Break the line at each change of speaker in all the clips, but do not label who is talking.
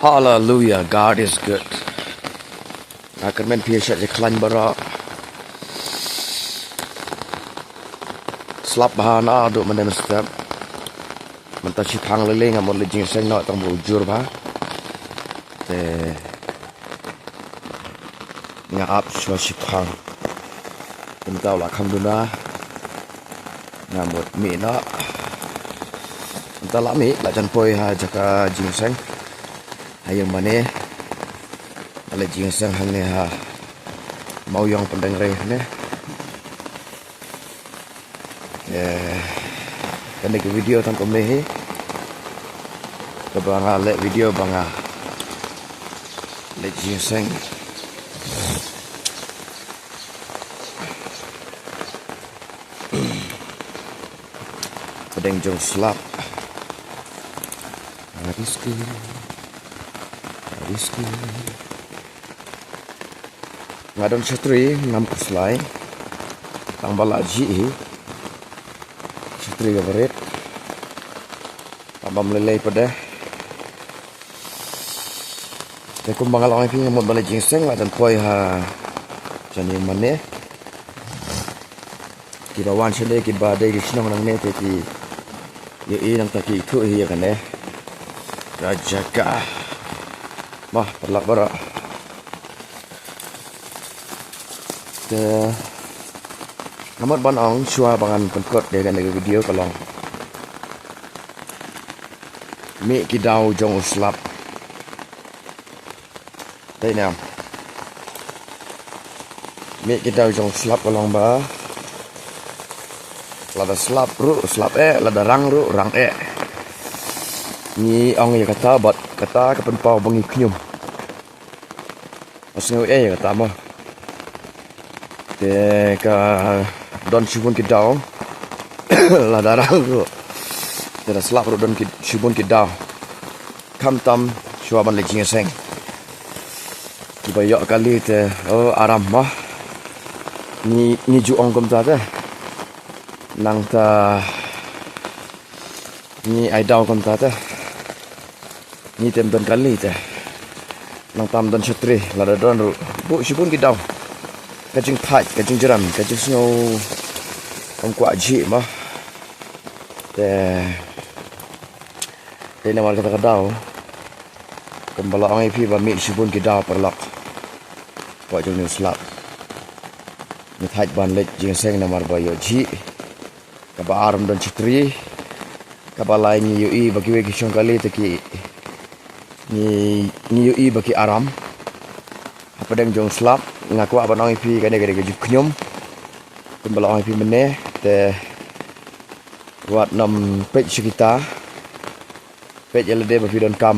Hallelujah, God is good. Akan men piasat je klan bara. Slap bahana duk mendem step. Mentah si thang lele ngamot le jing seng nak tang bujur ba. Te ngap shwa si thang. Pentau la kham duna. Ngamot mi na. Entah la mi la jan poi ha jaka jing seng. Hayang mane ala jing sang hang ne ha mau yang pendeng re ne kan ke video tan kom ne he ke banga le video banga le jing sang pendeng jong slap Rizky ngadon chatri ngam kuslai tang balaji chatri gabaret tambam lelai pada tekum bangal orang pi ngamot balai jingseng dan poi ha jani mane ki bawan chende ki ba dei snong nang ne te ki ye nang ta ki thu hi kan ne rajaka mah perlak bara te ngamot ban ong chua bangan penkot de kan video kalong mi ki dau jong slap đây nào mi ki dau jong slap kalong ba lada slap ru slap lada rang ru rang ni ong ya kata bat kata kapan pau bangi knyum asngo ya kata mo te ka don shibun ki daw la darang ro te slap ro don ki shibun ki daw kam tam shwa ban le jing seng ki ba yo kali te aram ma ni ju ong kom ta te nang ta ni ai daw kom ta te ni tem don kali te nang tam don chatri la da don ru bu shibun ki daw kajing thai kajing jeram kajing snow om kwa ji ma te nama kata daw kembala ang ipi ba mi shibun ki daw perlak kwa jong ni slap ni thai ban lek jing seng namar ba yo ji ka ba aram don chatri ka ba lai ni yo i bagi we ki chong kali te ki ni yo i bagi aram apa deng jong slap ngaku apa nong ipi kan gede gede knyum kembala ipi mene te buat nam pej kita pej lede ba vidon kam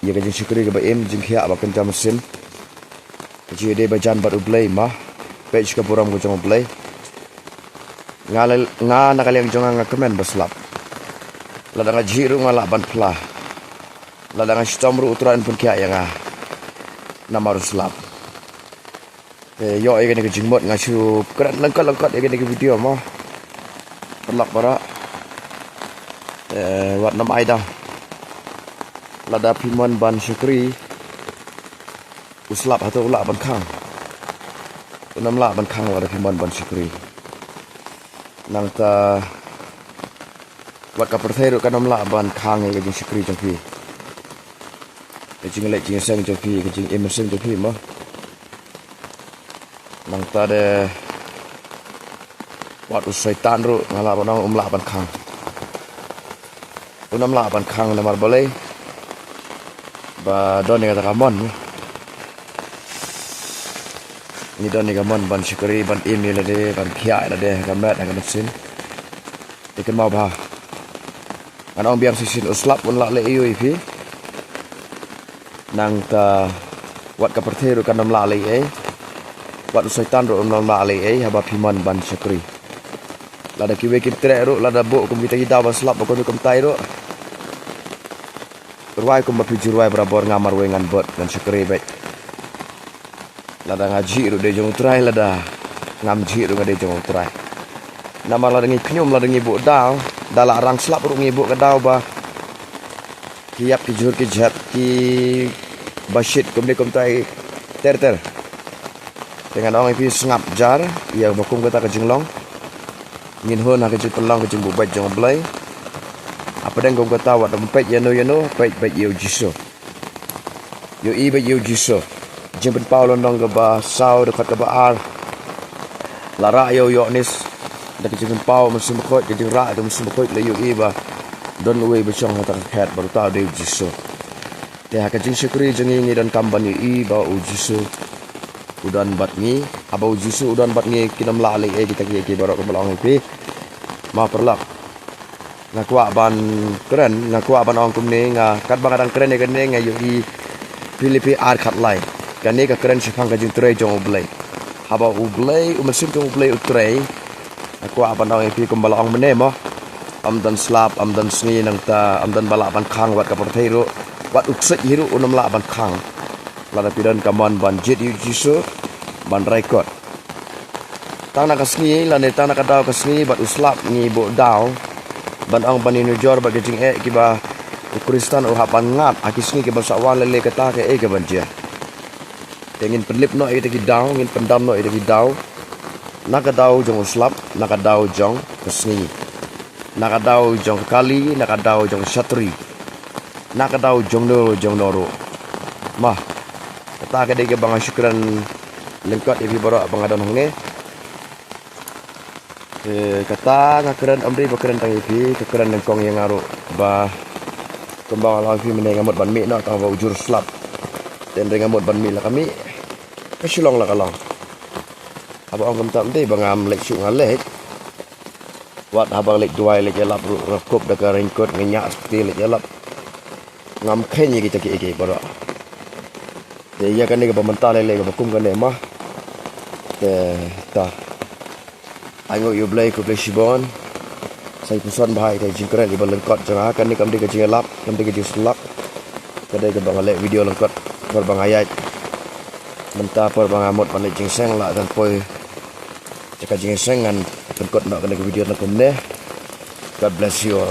ya gajing syukri ga ba em jing khia ba kan jam mesin ji de ba jan ba ublay ma pej ka puram go jam ublay nga nakaliang jong nga komen ba slap lada nga jiru nga laban pla lada nga stomru uturan pun kia yang namaru slap yo ai cái jingmot ngasu kerat lengkot ai cái video mo perlak bara wat nam ai dah lada pimon ban syukri uslap atau ulak ban khang unam la ban khang lada pimon ban syukri nang ta wat ka perthai ru kanam la ban khang ai cái syukri jong pi cái jing lek jing sang jong pi cái jing emerson jong pi mo nang ta de wat usaitan ru ngala banang umla ban khang unam la ban khang namar boleh ba don ni kata kamon ni don ni kamon ban syukuri ban email de ban khia la de kamet kan mesin ikan mau ba anong biang sisin uslap pun la le yu ipi nang ta wat ka pertheru kanam la le wat usaitan ro nam la le haba piman ban syukri lada kiwe ki tre ro lada bo kum kita daw ban slap ko kum tai ro ruai kum ba pijurwai berabor ngamar we ngan bot dan syukri baik lada ngaji ro de jong trai lada ngam ji ro ngade jong trai nama lada ngi knyum lada ngi bo daw dala rang slap ro ngi bo ka daw ba kiap ki jur ki jhat ki bashit kumde kumtai ter dengan orang ipi sengap jar ia bakum kata ke jenglong ngin hon ha ke pelong ke jeng bubat jeng blai apa den gom kata wat dompet yano pet yo jiso yo i bet yo jiso jeng pen pau londong ke ba sau dekat ke ba ar lara yo nis dak jeng pau musim khot ke jeng ra ke musim khot le yo i ba don we be chong hata khat baru ta de jiso te ha ke jeng syukuri jeng ni dan kamban yo i ba u jiso udan bat ni aba u jiso udan bat ni kinam la le kita ki barok ke belong pi ma perlak ngakwa ban keren ngakwa ban ong kumne nga kat bang adang keren ne nga yo i Filipi ar khat lai kan ne ka keren siphang ka jing tre jong ublai haba ublai umasim jong ublai utrei ngakwa ban ong pi kumbala ong mene mo amdan slap amdan sngi nang ta amdan bala ban khang wat ka portheiro wat uksek hiru unam la ban khang la pidan kaman ban jet yu jisu ban record tang nak sngi la ne tang nak daw ka sngi bat uslap ni bo daw ban ang baninu jor ba gejing ki ba Kristan o hapan ngat akis ni ke ba sawan lele kata ke ke ban je tengin penlip no ite ki daw ngin pendam no ite ki daw nak daw jong uslap nak daw jong kesngi nak daw jong kali nak daw jong satri nak daw jong noro mah kata ke de ke bang syukran lengkot ibi baro bang adon nge kata ngakeren amri bakeren tang ipi kekeren lengkong yang ngaru ba kembang ala ipi meneng ngamut ban mi no tang ba ujur slap dan ngamut ban mi la kami kesulong la kalong aba ong kam de bangam lek syuk ngalek wat habang lek duai lek jalap rekop da ringkot ngenyak seperti lek jalap ngam khenye kita ki baro ya kan ni ke pemental lele ke bakum kan mah ta ango yo blai ko blai shibon sai pusan bahai kai jingkret di balengkot jangah kan ni kam di ke jingelap kam di ke jislap kadai ke bangalek video lengkot per bang ayat mentah per bang amot balik jingseng la dan poi cakap jingseng ngan lengkot nak kena ke video nak kumne. God bless you all.